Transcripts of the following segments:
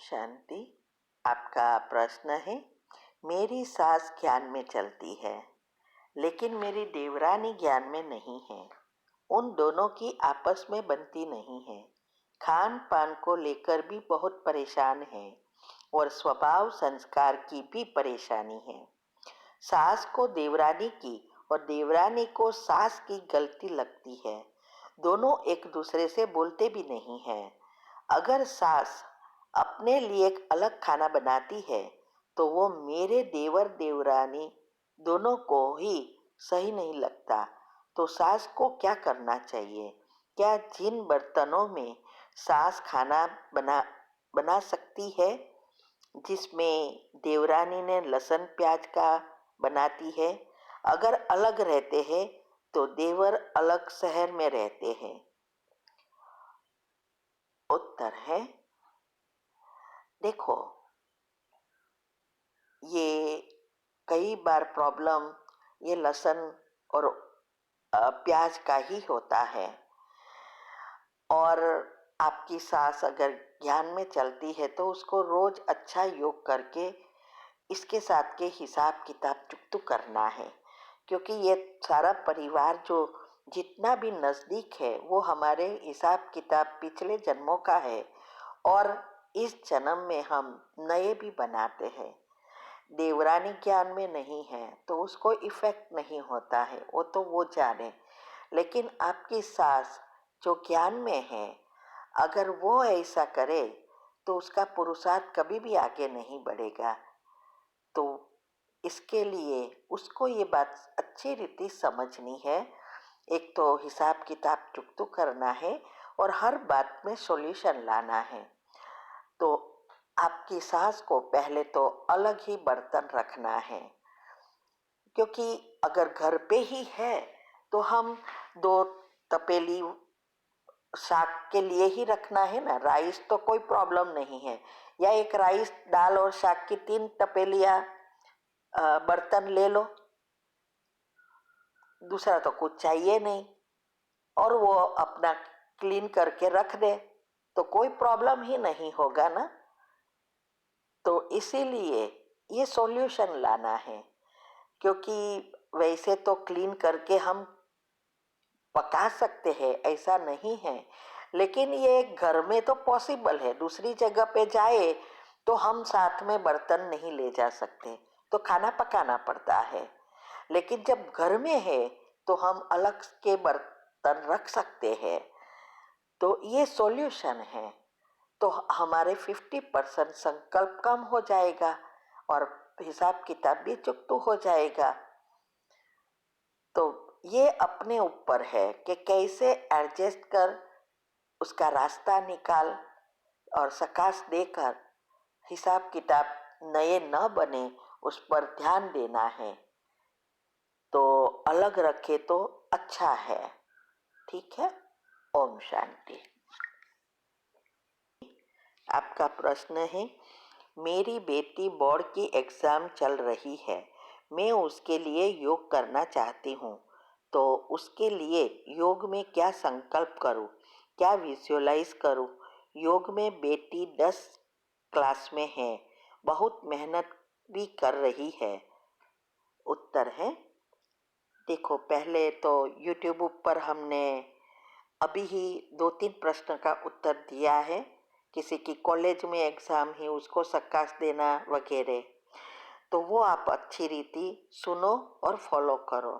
शांति। आपका प्रश्न है, मेरी सास ज्ञान में चलती है लेकिन मेरी देवरानी ज्ञान में नहीं है। उन दोनों की आपस में बनती नहीं है। खान पान को लेकर भी बहुत परेशान है और स्वभाव संस्कार की भी परेशानी है। सास को देवरानी की और देवरानी को सास की गलती लगती है। दोनों एक दूसरे से बोलते भी नहीं हैं। अगर सास अपने लिए एक अलग खाना बनाती है तो वो मेरे देवर देवरानी दोनों को ही सही नहीं लगता। तो सास को क्या करना चाहिए? क्या जिन बर्तनों में सास खाना बना सकती है जिसमें देवरानी ने लहसुन प्याज का बनाती है, अगर अलग रहते हैं तो देवर अलग शहर में रहते हैं? उत्तर है, देखो, ये कई बार प्रॉब्लम ये लहसुन और प्याज का ही होता है। और आपकी सास अगर ज्ञान में चलती है तो उसको रोज अच्छा योग करके इसके साथ के हिसाब किताब चुकतू करना है, क्योंकि ये सारा परिवार जो जितना भी नज़दीक है वो हमारे हिसाब किताब पिछले जन्मों का है और इस जन्म में हम नए भी बनाते हैं। देवरानी ज्ञान में नहीं है तो उसको इफेक्ट नहीं होता है, वो तो वो जाने। लेकिन आपकी सास जो ज्ञान में है, अगर वो ऐसा करे तो उसका पुरुषार्थ कभी भी आगे नहीं बढ़ेगा। तो इसके लिए उसको ये बात अच्छी रीति समझनी है। एक तो हिसाब किताब चुकतू करना है और हर बात में सॉल्यूशन लाना है। तो आपकी सास को पहले तो अलग ही बर्तन रखना है, क्योंकि अगर घर पे ही है तो हम 2 तपेली साग के लिए ही रखना है ना। राइस तो कोई प्रॉब्लम नहीं है, या एक राइस दाल और साग की 3 तपेलियां बर्तन ले लो, दूसरा तो कुछ चाहिए नहीं, और वो अपना क्लीन करके रख दे तो कोई प्रॉब्लम ही नहीं होगा ना। तो इसीलिए ये सॉल्यूशन लाना है, क्योंकि वैसे तो क्लीन करके हम पका सकते हैं, ऐसा नहीं है, लेकिन ये घर में तो पॉसिबल है। दूसरी जगह पे जाए तो हम साथ में बर्तन नहीं ले जा सकते, तो खाना पकाना पड़ता है। लेकिन जब घर में है तो हम अलग के बर्तन रख सकते हैं। तो ये सॉल्यूशन है। तो हमारे 50% संकल्प कम हो जाएगा और हिसाब किताब भी चुकतू हो जाएगा। तो ये अपने ऊपर है कि कैसे एडजस्ट कर उसका रास्ता निकाल और सकाश देकर हिसाब किताब नए न बने, उस पर ध्यान देना है। तो अलग रखे तो अच्छा है। ठीक है। ओम शांति। आपका प्रश्न है, मेरी बेटी बोर्ड की एग्ज़ाम चल रही है, मैं उसके लिए योग करना चाहती हूँ, तो उसके लिए योग में क्या संकल्प करूँ, क्या विजुअलाइज करूँ? योग में बेटी 10 क्लास में है, बहुत मेहनत भी कर रही है। उत्तर है, देखो, पहले तो यूट्यूब पर हमने अभी ही 2-3 प्रश्न का उत्तर दिया है। किसी की कॉलेज में एग्ज़ाम है, उसको सकाश देना वगैरह, तो वो आप अच्छी रीति सुनो और फॉलो करो।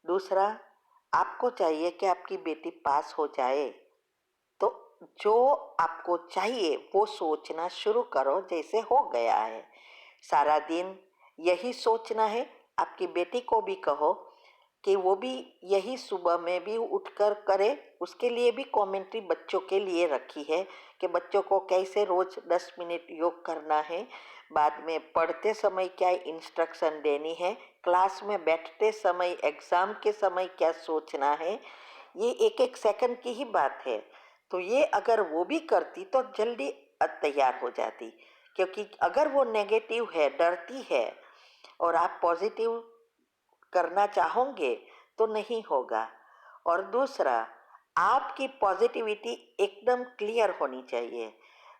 दूसरा, आपको चाहिए कि आपकी बेटी पास हो जाए, तो जो आपको चाहिए वो सोचना शुरू करो जैसे हो गया है। सारा दिन यही सोचना है। आपकी बेटी को भी कहो कि वो भी यही सुबह में भी उठकर करे। उसके लिए भी कमेंट्री बच्चों के लिए रखी है कि बच्चों को कैसे रोज 10 मिनट योग करना है, बाद में पढ़ते समय क्या इंस्ट्रक्शन देनी है, क्लास में बैठते समय, एग्ज़ाम के समय क्या सोचना है। ये एक एक सेकंड की ही बात है। तो ये अगर वो भी करती तो जल्दी तैयार हो जाती, क्योंकि अगर वो नेगेटिव है, डरती है, और आप पॉजिटिव करना चाहोगे तो नहीं होगा। और दूसरा, आपकी पॉजिटिविटी एकदम क्लियर होनी चाहिए।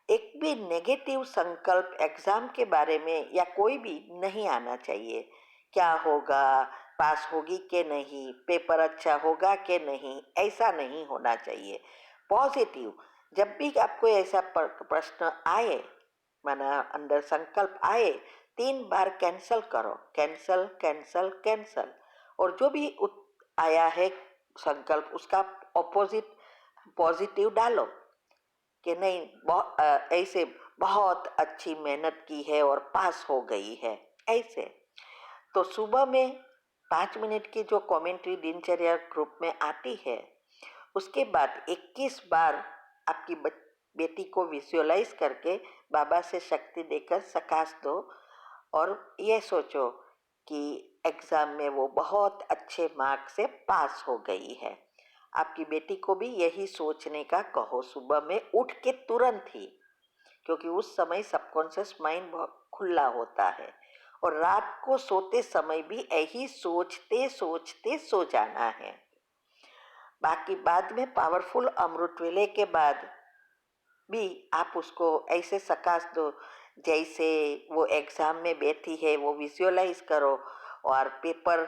एक भी नेगेटिव संकल्प एग्जाम के बारे में या कोई भी नहीं आना चाहिए। क्या होगा, पास होगी कि नहीं, पेपर अच्छा होगा कि नहीं, ऐसा नहीं होना चाहिए। पॉजिटिव, जब भी आपको ऐसा प्रश्न आए, माना अंदर संकल्प आए, 3 बार कैंसल करो, कैंसल कैंसल कैंसल। और जो भी आया है संकल्प, उसका ऑपोजिट पॉजिटिव डालो कि नहीं, ऐसे बहुत अच्छी मेहनत की है और पास हो गई है, ऐसे। तो सुबह में 5 मिनट की जो कमेंट्री दिनचर्या ग्रुप में आती है, उसके बाद 21 बार आपकी बेटी को विजुअलाइज करके बाबा से शक्ति देकर सकाश दो और ये सोचो कि एग्ज़ाम में वो बहुत अच्छे मार्क्स से पास हो गई है। आपकी बेटी को भी यही सोचने का कहो सुबह में उठ के तुरंत ही, क्योंकि उस समय सबकॉन्शियस माइंड बहुत खुला होता है। और रात को सोते समय भी यही सोचते सोचते सो जाना है। बाकी बाद में पावरफुल अमृत वेले के बाद भी आप उसको ऐसे सकाश दो जैसे वो एग्ज़ाम में बैठी है, वो विजुअलाइज करो और पेपर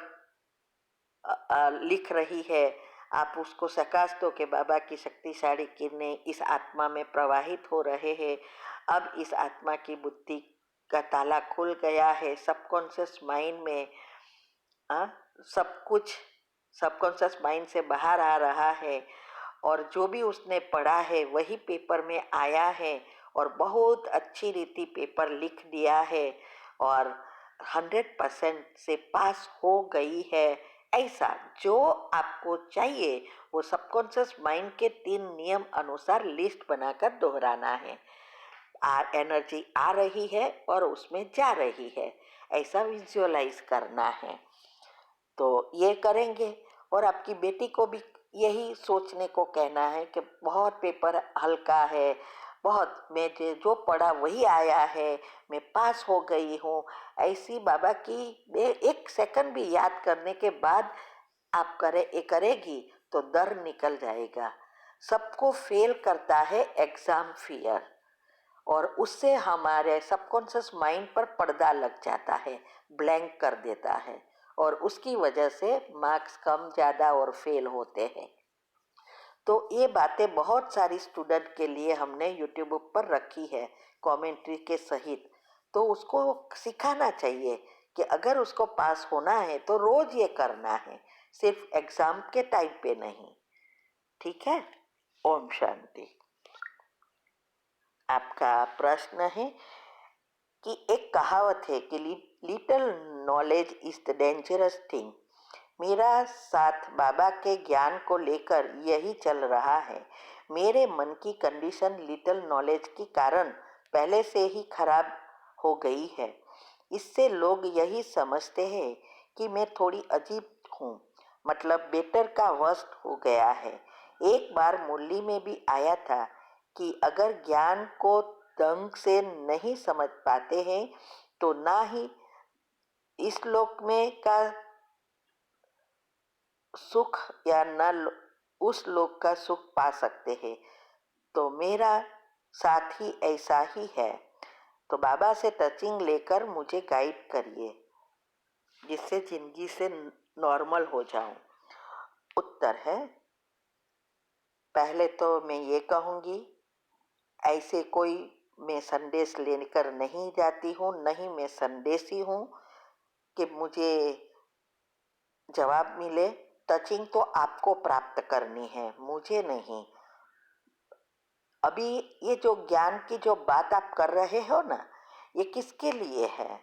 लिख रही है, आप उसको सकाश दो कि बाबा की शक्तिशाली किरणें इस आत्मा में प्रवाहित हो रहे हैं। अब इस आत्मा की बुद्धि का ताला खुल गया है, सबकॉन्शियस माइंड में सब कुछ सबकॉन्शियस माइंड से बाहर आ रहा है और जो भी उसने पढ़ा है वही पेपर में आया है और बहुत अच्छी रीति पेपर लिख दिया है और 100% से पास हो गई है। ऐसा जो आपको चाहिए वो सबकॉन्शियस माइंड के 3 नियम अनुसार लिस्ट बनाकर दोहराना है। एनर्जी आ रही है और उसमें जा रही है, ऐसा विजुअलाइज करना है। तो ये करेंगे और आपकी बेटी को भी यही सोचने को कहना है कि बहुत पेपर हल्का है, बहुत मैं जो पढ़ा वही आया है, मैं पास हो गई हूँ। ऐसी बाबा की 1 सेकंड भी याद करने के बाद आप करेगी तो डर निकल जाएगा। सबको फेल करता है एग्जाम फियर और उससे हमारे सबकॉन्शियस माइंड पर पर्दा लग जाता है, ब्लैंक कर देता है और उसकी वजह से मार्क्स कम ज़्यादा और फेल होते हैं। तो ये बातें बहुत सारी स्टूडेंट के लिए हमने यूट्यूब पर रखी है कमेंट्री के सहित। तो उसको सिखाना चाहिए कि अगर उसको पास होना है तो रोज ये करना है, सिर्फ एग्जाम के टाइम पे नहीं। ठीक है। ओम शांति। आपका प्रश्न है कि एक कहावत है कि little knowledge is the dangerous thing. मेरा साथ बाबा के ज्ञान को लेकर यही चल रहा है। मेरे मन की कंडीशन लिटिल नॉलेज के कारण पहले से ही खराब हो गई है। इससे लोग यही समझते हैं कि मैं थोड़ी अजीब हूँ, मतलब बेटर का वर्स्ट हो गया है। एक बार मुरली में भी आया था कि अगर ज्ञान को ढंग से नहीं समझ पाते हैं तो ना ही इस लोक में का सुख या न उस लोक का सुख पा सकते हैं। तो मेरा साथ ही ऐसा ही है। तो बाबा से टचिंग लेकर मुझे गाइड करिए जिससे जिंदगी से नॉर्मल हो जाऊं। उत्तर है, पहले तो मैं ये कहूँगी, ऐसे कोई मैं संदेश लेकर नहीं जाती हूँ, नहीं मैं संदेशी हूँ कि मुझे जवाब मिले। टचिंग तो आपको प्राप्त करनी है, मुझे नहीं। अभी ये जो ज्ञान की जो बात आप कर रहे हो ना, ये किसके लिए है?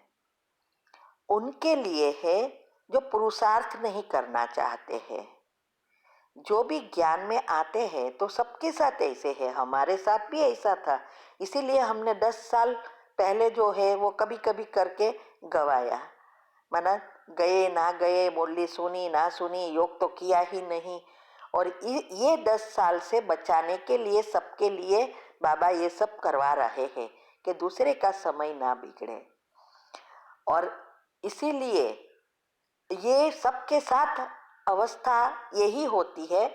उनके लिए है जो पुरुषार्थ नहीं करना चाहते हैं। जो भी ज्ञान में आते हैं तो सबके साथ ऐसे है, हमारे साथ भी ऐसा था। इसीलिए हमने 10 साल पहले जो है वो कभी कभी करके गवाया, माना गए ना गए, मुरली सुनी ना सुनी, योग तो किया ही नहीं। और ये 10 साल से बचाने के लिए सबके लिए बाबा ये सब करवा रहे हैं कि दूसरे का समय ना बिगड़े। और इसीलिए ये सबके साथ अवस्था यही होती है।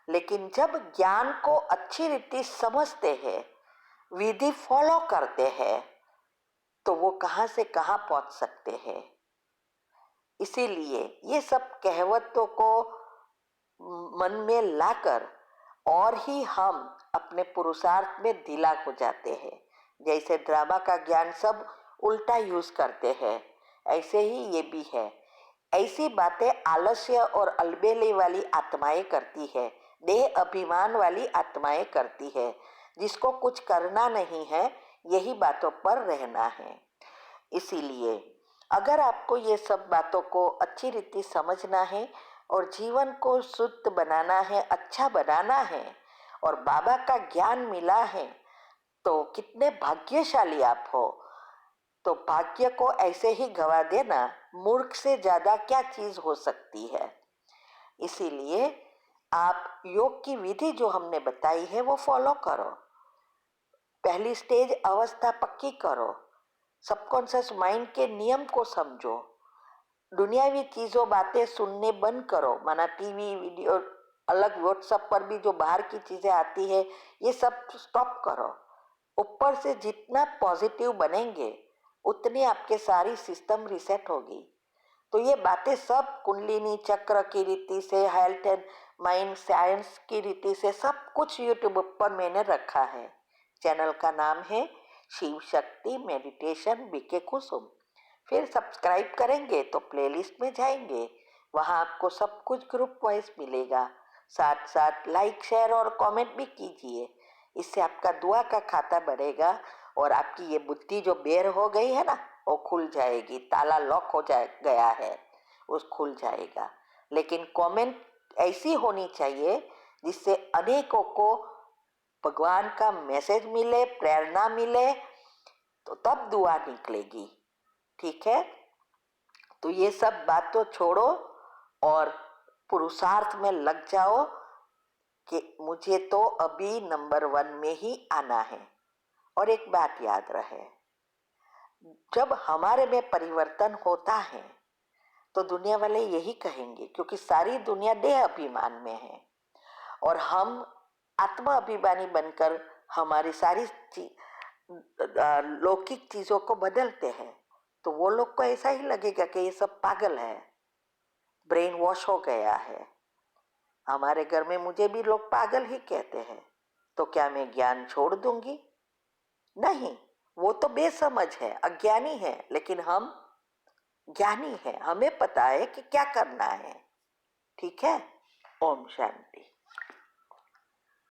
लेकिन जब ज्ञान को अच्छी रीति समझते हैं विधि फॉलो करते हैं तो वो कहाँ से कहाँ पहुंच सकते हैं। इसीलिए ये सब कहावतों को मन में लाकर और ही हम अपने पुरुषार्थ में ढीला हो जाते हैं। जैसे ड्रामा का ज्ञान सब उल्टा यूज करते हैं, ऐसे ही ये भी है। ऐसी बातें आलस्य और अलबेले वाली आत्माएं करती है, देह अभिमान वाली आत्माएं करती है। जिसको कुछ करना नहीं है, यही बातों पर रहना है। इसीलिए अगर आपको ये सब बातों को अच्छी रीति समझना है और जीवन को शुद्ध बनाना है, अच्छा बनाना है और बाबा का ज्ञान मिला है, तो कितने भाग्यशाली आप हो। तो भाग्य को ऐसे ही गवा देना मूर्ख से ज्यादा क्या चीज हो सकती है। इसीलिए आप योग की विधि जो हमने बताई है वो फॉलो करो। पहली स्टेज अवस्था पक्की करो, सबकॉन्शियस माइंड के नियम को समझो, दुनियावी चीजों बातें सुनने बंद करो, माना टीवी वीडियो अलग व्हाट्सएप पर भी जो बाहर की चीजें आती है ये सब स्टॉप करो। ऊपर से जितना पॉजिटिव बनेंगे उतनी आपके सारी सिस्टम रिसेट होगी। तो ये बातें सब कुंडलिनी चक्र की रीति से, हेल्थ एंड माइंड साइंस की रीति से सब कुछ यूट्यूब पर मैंने रखा है। चैनल का नाम है शिव शक्ति मेडिटेशन बीके कुसुम। फिर सब्सक्राइब करेंगे तो प्लेलिस्ट में जाएंगे, वहाँ आपको सब कुछ ग्रुप वाइज मिलेगा। साथ साथ लाइक शेयर और कमेंट भी कीजिए, इससे आपका दुआ का खाता बढ़ेगा और आपकी ये बुद्धि जो बेर हो गई है ना वो खुल जाएगी। ताला लॉक हो जाए गया है, उस खुल जाएगा। लेकिन कमेंट ऐसी होनी चाहिए जिससे अनेकों को भगवान का मैसेज मिले, प्रेरणा मिले, तो तब दुआ निकलेगी। ठीक है, तो ये सब बात तो छोड़ो और पुरुषार्थ में लग जाओ कि मुझे तो अभी नंबर 1 में ही आना है। और एक बात याद रहे, जब हमारे में परिवर्तन होता है तो दुनिया वाले यही कहेंगे, क्योंकि सारी दुनिया देह अभिमान में है और हम आत्मा अभिमानी बनकर हमारी सारी लौकिक चीजों को बदलते हैं, तो वो लोग को ऐसा ही लगेगा कि ये सब पागल है, ब्रेन वॉश हो गया है। हमारे घर में मुझे भी लोग पागल ही कहते हैं, तो क्या मैं ज्ञान छोड़ दूंगी? नहीं, वो तो बेसमझ है, अज्ञानी है, लेकिन हम ज्ञानी है, हमें पता है कि क्या करना है। ठीक है, ओम शांति।